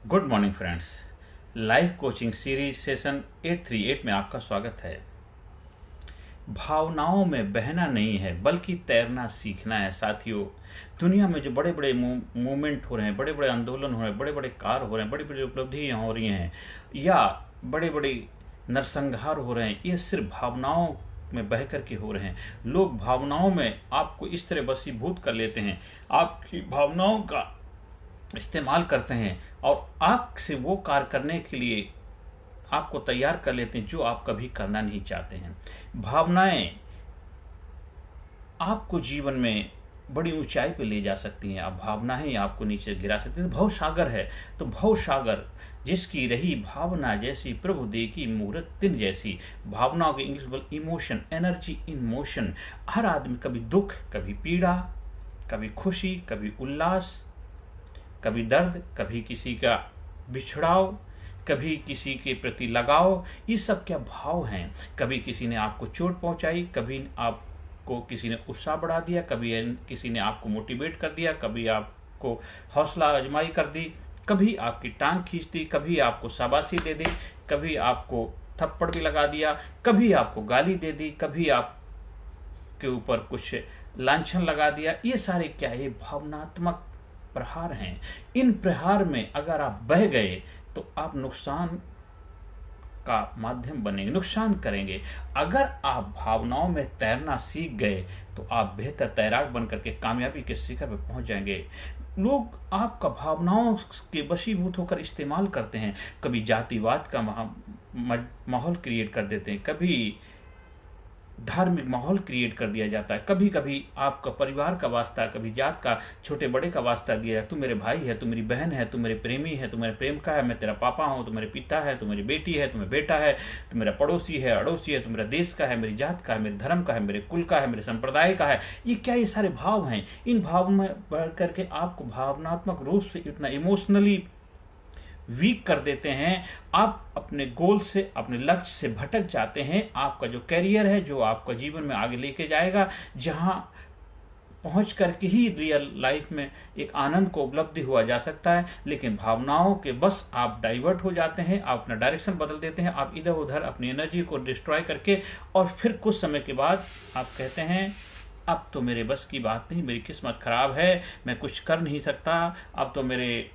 Good morning friends. Life coaching series session 838 में आपका स्वागत है। भावनाओं में बहना नहीं है बल्कि तैरना सीखना है। साथियों, दुनिया में जो बड़े बड़े मूवमेंट हो रहे हैं, बड़े बड़े आंदोलन हो रहे हैं, बड़े बड़े कार्य हो रहे हैं, बड़ी बड़ी उपलब्धियां हो रही हैं या बड़े बड़े नरसंहार हो रहे हैं, ये सिर्फ भावनाओं में बह करके हो रहे हैं। लोग भावनाओं में आपको इस तरह वशीभूत कर लेते हैं, आपकी भावनाओं का इस्तेमाल करते हैं और आपसे वो कार्य करने के लिए आपको तैयार कर लेते हैं जो आप कभी करना नहीं चाहते हैं। भावनाएं आपको जीवन में बड़ी ऊंचाई पे ले जा सकती हैं, अब भावनाएं आपको नीचे गिरा सकती हैं। भव सागर है तो भव सागर जिसकी रही भावना जैसी, प्रभु देखी मूरत तिन जैसी। भावनाओं के इंग्लिश बोल इमोशन, एनर्जी इन मोशन। हर आदमी कभी दुख, कभी पीड़ा, कभी खुशी, कभी उल्लास, कभी दर्द, कभी किसी का बिछड़ाव, कभी किसी के प्रति लगाव, ये सब क्या भाव हैं। कभी किसी ने आपको चोट पहुंचाई, कभी आपको किसी ने उत्साह बढ़ा दिया, कभी किसी ने आपको मोटिवेट कर दिया, कभी आपको हौसला आजमाई कर दी, कभी आपकी टांग खींच दी, कभी आपको शाबाशी दे दी, कभी आपको थप्पड़ भी लगा दिया, कभी आपको गाली दे दी, कभी आपके ऊपर कुछ लांछन लगा दिया। ये सारे क्या, ये भावनात्मक प्रहार हैं। इन प्रहार में अगर आप बह गए तो आप नुकसान का माध्यम बनेंगे, नुकसान करेंगे। अगर आप भावनाओं में तैरना सीख गए तो आप बेहतर तैराक बनकर के कामयाबी के शिखर पर पहुंच जाएंगे। लोग आपका भावनाओं के वशीभूत होकर इस्तेमाल करते हैं। कभी जातिवाद का माहौल क्रिएट कर देते हैं, कभी धार्मिक माहौल क्रिएट कर दिया जाता है, कभी कभी आपका परिवार का वास्ता, कभी जात का, छोटे बड़े का वास्ता दिया जाए। तू मेरे भाई है, तू मेरी बहन है, तू मेरे प्रेमी है, तू मेरे प्रेम का है, मैं तेरा पापा हूँ, तू मेरे पिता है, तू मेरी बेटी है, तू मेरा बेटा है, तू मेरा पड़ोसी है, अड़ोसी है, तू मेरा देश का है, मेरी जात का है, मेरे धर्म का है, मेरे कुल का है, मेरे संप्रदाय का है। ये क्या, ये सारे भाव हैं। इन भाव में बढ़ करके आपको भावनात्मक रूप से इतना इमोशनली वीक कर देते हैं। आप अपने गोल से, अपने लक्ष्य से भटक जाते हैं। आपका जो कैरियर है, जो आपका जीवन में आगे लेके जाएगा, जहां पहुंच करके ही रियल लाइफ में एक आनंद को उपलब्धि हुआ जा सकता है, लेकिन भावनाओं के बस आप डाइवर्ट हो जाते हैं, आप अपना डायरेक्शन बदल देते हैं, आप इधर उधर अपनी एनर्जी को डिस्ट्रॉय करके, और फिर कुछ समय के बाद आप कहते हैं अब तो मेरे बस की बात नहीं, मेरी किस्मत खराब है, मैं कुछ कर नहीं सकता, अब तो मेरे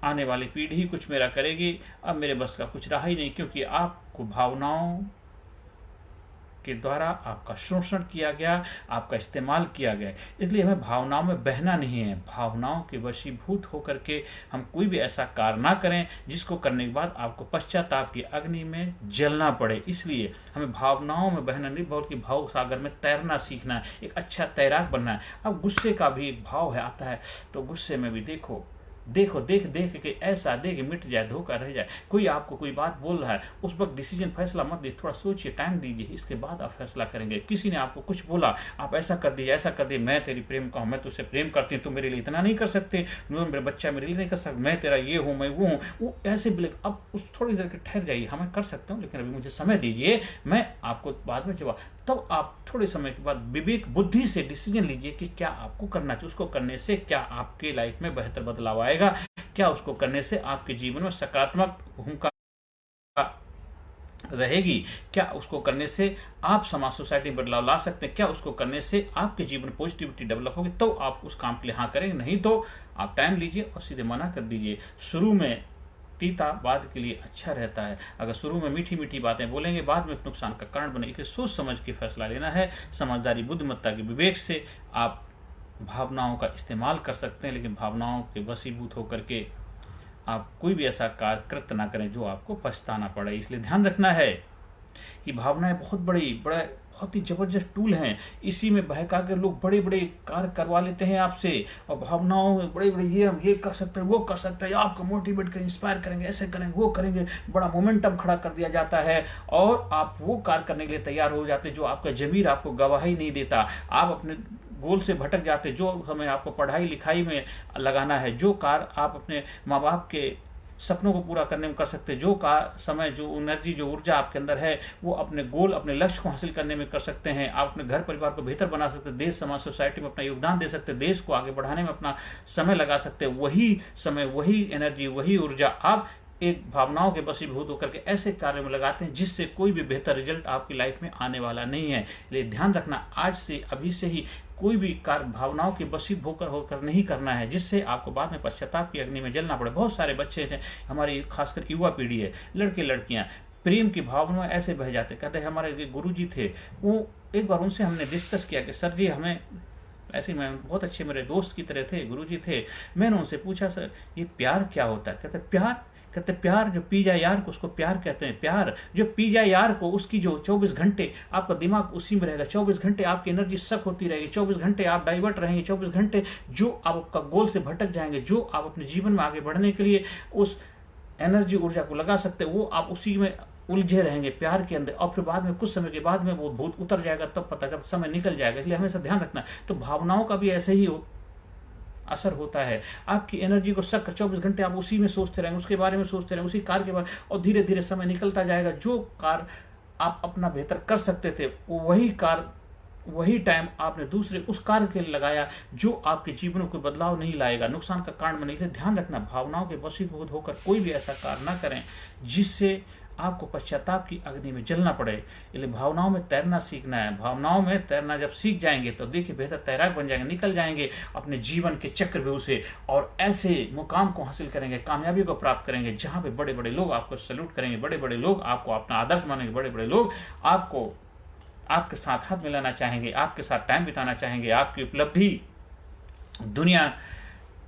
आने वाली पीढ़ी कुछ मेरा करेगी, अब मेरे बस का कुछ रहा ही नहीं, क्योंकि आपको भावनाओं के द्वारा आपका शोषण किया गया, आपका इस्तेमाल किया गया। इसलिए हमें भावनाओं में बहना नहीं है। भावनाओं के वशीभूत होकर के हम कोई भी ऐसा कार्य ना करें जिसको करने के बाद आपको पश्चाताप की अग्नि में जलना पड़े। इसलिए हमें भावनाओं में बहना नहीं बल्कि भाव सागर में तैरना सीखना है, एक अच्छा तैराक बनना है। अब गुस्से का भी एक भाव है, आता है तो गुस्से में भी देखो देख के ऐसा दे कि मिट जाए, धोखा रह जाए। कोई आपको कोई बात बोल रहा है, उस वक्त डिसीजन फैसला मत दीजिए, थोड़ा सोचिए, टाइम दीजिए, इसके बाद आप फैसला करेंगे। किसी ने आपको कुछ बोला, आप ऐसा कर दिए, ऐसा कर दिए, मैं तेरी प्रेम का हूं, मैं तुझसे प्रेम करती हूँ, तुम मेरे लिए इतना नहीं कर सकते, मेरा बच्चा मेरे लिए नहीं कर सकता, मैं तेरा ये हूँ, मैं वो हूँ, वो ऐसे बोले। अब उस थोड़ी देर के ठहर जाइए, हमें कर सकता हूँ लेकिन अभी मुझे समय दीजिए, मैं आपको बाद में जवाब। तब आप थोड़े समय के बाद विवेक बुद्धि से डिसीजन लीजिए कि क्या आपको करना चाहिए। उसको करने से क्या आपके लाइफ में बेहतर बदलाव आएगा, क्या उसको करने से आपके जीवन में सकारात्मक भूमिका रहेगी, क्या उसको करने से आप समाज सोसाइटी में बदलाव ला सकते हैं, क्या उसको करने से आपके जीवन में पॉजिटिविटी डेवलप होगी, तो आप उस काम के लिए हाँ करेंगे। नहीं तो आप टाइम लीजिए और सीधे मना कर दीजिए। शुरू में तीता बाद के लिए अच्छा रहता है। अगर शुरू में मीठी मीठी बातें बोलेंगे, बाद में नुकसान का कारण बने। इसलिए सोच समझ के फैसला लेना है। समझदारी, बुद्धिमत्ता के विवेक से आप भावनाओं का इस्तेमाल कर सकते हैं, लेकिन भावनाओं के वशीभूत होकर के आप कोई भी ऐसा कार्य कृत्य ना करें जो आपको पछताना पड़े। इसलिए ध्यान रखना है कि भावनाएं बहुत ही जबरदस्त टूल हैं। इसी में बहका के लोग बड़े बड़े कार्य करवा लेते हैं आपसे, और भावनाओं में बड़े बड़े हम ये कर सकते हैं, वो कर सकते हैं, आपको मोटिवेट करेंगे, इंस्पायर करेंगे, ऐसे करेंगे, वो करेंगे, बड़ा मोमेंटम खड़ा कर दिया जाता है, और आप वो कार्य करने के लिए तैयार हो जाते हैं जो आपका ज़मीर आपको गवाही नहीं देता। आप अपने गोल से भटक जाते। जो समय आपको पढ़ाई लिखाई में लगाना है, जो कार्य आप अपने माँ बाप के सपनों को पूरा करने में कर सकते हैं, जो समय, जो एनर्जी, जो ऊर्जा आपके अंदर है, वो अपने गोल, अपने लक्ष्य को हासिल करने में कर सकते हैं। आप अपने घर परिवार को बेहतर बना सकते हैं, देश समाज सोसाइटी में अपना योगदान दे सकते हैं, देश को आगे बढ़ाने में अपना समय लगा सकते हैं। वही समय, वही एनर्जी, वही ऊर्जा आप एक भावनाओं के वशीभूत होकर के ऐसे कार्य में लगाते हैं जिससे कोई भी बेहतर रिजल्ट आपकी लाइफ में आने वाला नहीं है। इसलिए ध्यान रखना, आज से, अभी से ही कोई भी कार्य भावनाओं के वशीभूत होकर नहीं करना है, जिससे आपको बाद में पश्चाताप की अग्नि में जलना पड़े। बहुत सारे बच्चे हैं, हमारी खासकर युवा पीढ़ी है, लड़के लड़कियां, प्रेम की भावना ऐसे बह जाते। कहते हैं हमारे गुरुजी थे, वो एक बार उनसे हमने डिस्कस किया कि सर जी हमें ऐसे, मैं बहुत अच्छे मेरे दोस्त की तरह थे, गुरुजी थे। मैंने उनसे पूछा सर ये प्यार क्या होता है? कहते प्यार जो पी जाए यार को उसको प्यार कहते हैं। प्यार जो पी जाए यार को, उसकी जो 24 घंटे आपका दिमाग उसी में रहेगा, 24 घंटे आपकी एनर्जी सक होती रहेगी, 24 घंटे आप डाइवर्ट रहेंगे, 24 घंटे जो आपका गोल से भटक जाएंगे, जो आप अपने जीवन में आगे बढ़ने के लिए उस एनर्जी ऊर्जा को लगा सकते हैं, वो आप उसी में उलझे रहेंगे प्यार के अंदर। और फिर बाद में कुछ समय के बाद में वो भूत उतर जाएगा, तब पता जब समय निकल जाएगा। इसलिए हमेशा ध्यान रखना। तो भावनाओं का भी ऐसे ही असर होता है। आपकी एनर्जी को सक 24 घंटे आप उसी में सोचते रहेंगे, उसके बारे में सोचते रहेंगे, उसी कार्य के बारे, और धीरे धीरे समय निकलता जाएगा। जो कार्य आप अपना बेहतर कर सकते थे, वही कार्य, वही टाइम आपने दूसरे उस कार्य के लिए लगाया जो आपके जीवन में कोई बदलाव नहीं लाएगा, नुकसान का कारण बनेगा। ध्यान रखना, भावनाओं के वशीभूत होकर कोई भी ऐसा कार्य ना करें जिससे आपको पश्चाताप की अग्नि में जलना पड़े। इसलिए भावनाओं में तैरना सीखना है। भावनाओं में तैरना जब सीख जाएंगे तो देखिए बेहतर तैराक बन जाएंगे, निकल जाएंगे अपने जीवन के चक्रव्यूह से, और ऐसे मुकाम को हासिल करेंगे, कामयाबी को प्राप्त करेंगे, जहां पे बड़े बड़े लोग आपको सैल्यूट करेंगे, बड़े बड़े लोग आपको अपना आदर्श मानेंगे, बड़े बड़े लोग आपको आपके साथ हाथ मिलाना चाहेंगे, आपके साथ टाइम बिताना चाहेंगे, आपकी उपलब्धि दुनिया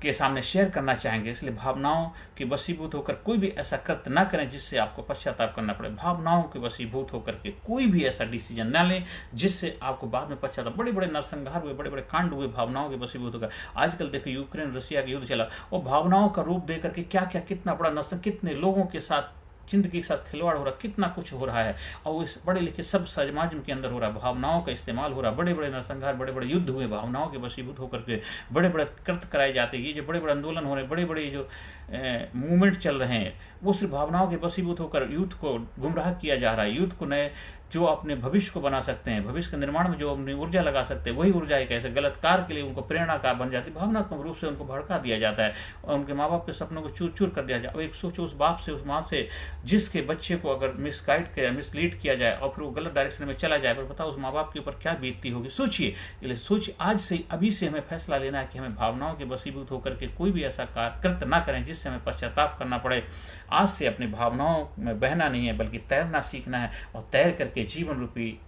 के सामने शेयर करना चाहेंगे। इसलिए भावनाओं के वशीभूत होकर कोई भी ऐसा कृत्य ना करें जिससे आपको पश्चाताप करना पड़े। भावनाओं के वशीभूत होकर के कोई भी ऐसा डिसीजन ना लें जिससे आपको बाद में पश्चाताप। बड़े बड़े नरसंहार हुए, बड़े बड़े कांड हुए भावनाओं के वशीभूत होकर। आजकल देखो यूक्रेन रशिया का युद्ध चला, और भावनाओं का रूप देकर के क्या क्या कितना बड़ा नरसंहार, कितने लोगों के साथ जिंदगी के साथ खिलवाड़ हो रहा, कितना कुछ हो रहा है, और इस बड़े लिखे सब समाज के अंदर हो रहा है, भावनाओं का इस्तेमाल हो रहा है। बड़े बड़े नरसंहार, बड़े बड़े युद्ध हुए भावनाओं के वशीभूत होकर के, बड़े बड़े कृत्य कराए जाते हैं। ये जो बड़े बड़े आंदोलन हो रहे हैं, बड़े बड़े जो मूवमेंट चल रहे हैं, वो सिर्फ भावनाओं के वशीभूत होकर यूथ को गुमराह किया जा रहा है। यूथ को नए जो अपने भविष्य को बना सकते हैं, भविष्य के निर्माण में जो अपनी ऊर्जा लगा सकते हैं, वही ऊर्जा एक ऐसे गलत कार्य के लिए उनको प्रेरणा का बन जाती है। भावनात्मक रूप से उनको भड़का दिया जाता है और उनके माँ बाप के सपनों को चूर चूर कर दिया जाए। अब एक सोचो उस बाप से, उस माँ से, जिसके बच्चे को अगर मिसलीड किया जाए और फिर वो गलत डायरेक्शन में चला जाए, फिर बताओ उस माँ बाप के ऊपर क्या बीतती होगी। सोचिए, सोचिए, आज से, अभी से हमें फैसला लेना है कि हमें भावनाओं के वशीभूत होकर के कोई भी ऐसा कार्य कृत्य ना करें जिससे हमें पश्चाताप करना पड़े। आज से अपनी भावनाओं में बहना नहीं है बल्कि तैरना सीखना है, और तैर करके जीवन रूपी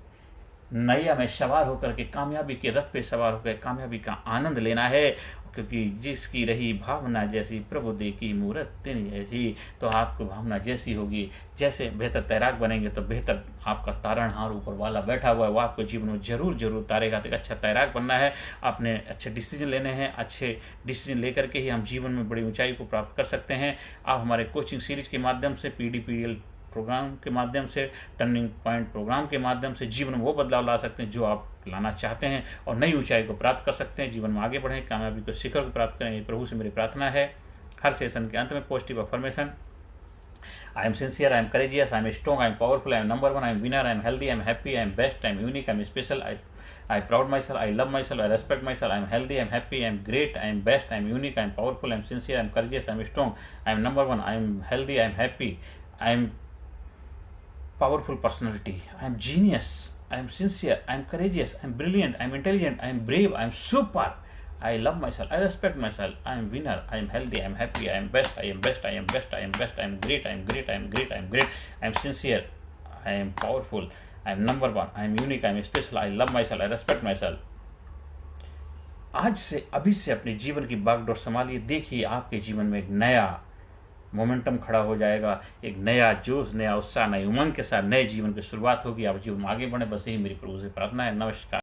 नैया में सवार होकर के कामयाबी के रथ पे सवार होकर कामयाबी का आनंद लेना है। क्योंकि जिसकी रही भावना जैसी प्रभु देखी मूरत तिन जैसी। तो आपको भावना जैसी होगी, जैसे बेहतर तैराक बनेंगे तो बेहतर आपका तारणहार ऊपर वाला बैठा हुआ है वो आपको जीवन में जरूर जरूर तारेगा। तो अच्छा तैराक बनना है, आपने अच्छे डिसीजन लेने हैं, अच्छे डिसीजन लेकर के ही हम जीवन में बड़ी ऊंचाई को प्राप्त कर सकते हैं। आप हमारे कोचिंग सीरीज के माध्यम से, PDPL प्रोग्राम के माध्यम से, टर्निंग पॉइंट प्रोग्राम के माध्यम से जीवन में वो बदलाव ला सकते हैं जो आप लाना चाहते हैं, और नई ऊंचाई को प्राप्त कर सकते हैं। जीवन में आगे बढ़ें, कामयाबी को शिखर को प्राप्त करें, ये प्रभु से मेरी प्रार्थना है। हर सेशन के अंत में positive affirmation, I am sincere, I am courageous, I am strong, I am powerful, I am number one, I am winner, I am healthy, I am happy, I am best, I am unique, I am special, I proud myself, I love myself, I respect myself, I am healthy, I am happy, I am great, I am best, I am unique, I am powerful, I am sincere, I am courageous, I am strong, I am number one, I am healthy, I am happy, I am powerful personality, I am genius, I am sincere, I am courageous, I am brilliant, I am intelligent, I am brave, I am super, I love myself, I respect myself, I am winner, I am healthy, I am happy, I am best, I am best, I am best, I am best, I am great, I am great, I am great, I am great, I am sincere, I am powerful, I am number one, I am unique, I am special, I love myself, I respect myself। आज से, अभी से अपने जीवन की बागडोर संभालिए। देखिए आपके जीवन में एक नया मोमेंटम खड़ा हो जाएगा, एक नया जोश, नया उत्साह, नई उमंग के साथ नए जीवन की शुरुआत होगी। आप जीवन में आगे बढ़े, बस यही मेरी प्रभु से प्रार्थना है। नमस्कार।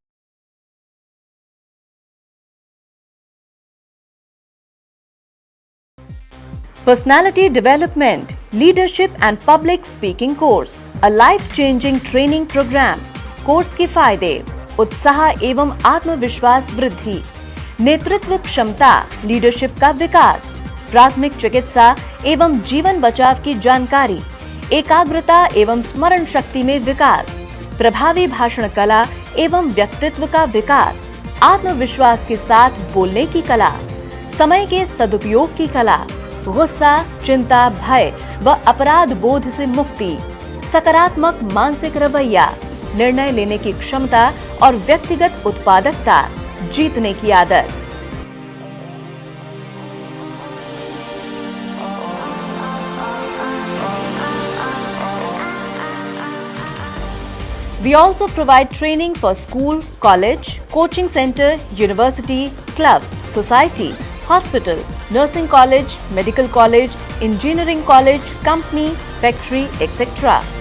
Personality Development, Leadership and Public Speaking Course, a life-changing training program. Course के फायदे: उत्साह एवं आत्मविश्वास वृद्धि, नेतृत्व क्षमता, लीडरशिप का विकास, प्राथमिक चिकित्सा एवं जीवन बचाव की जानकारी, एकाग्रता एवं स्मरण शक्ति में विकास, प्रभावी भाषण कला एवं व्यक्तित्व का विकास, आत्मविश्वास के साथ बोलने की कला, समय के सदुपयोग की कला, गुस्सा, चिंता, भय व अपराध बोध से मुक्ति, सकारात्मक मानसिक रवैया, निर्णय लेने की क्षमता और व्यक्तिगत उत्पादकता, जीतने की आदत। We also provide training for school, college, coaching center, university, club, society, hospital, nursing college, medical college, engineering college, company, factory, etc.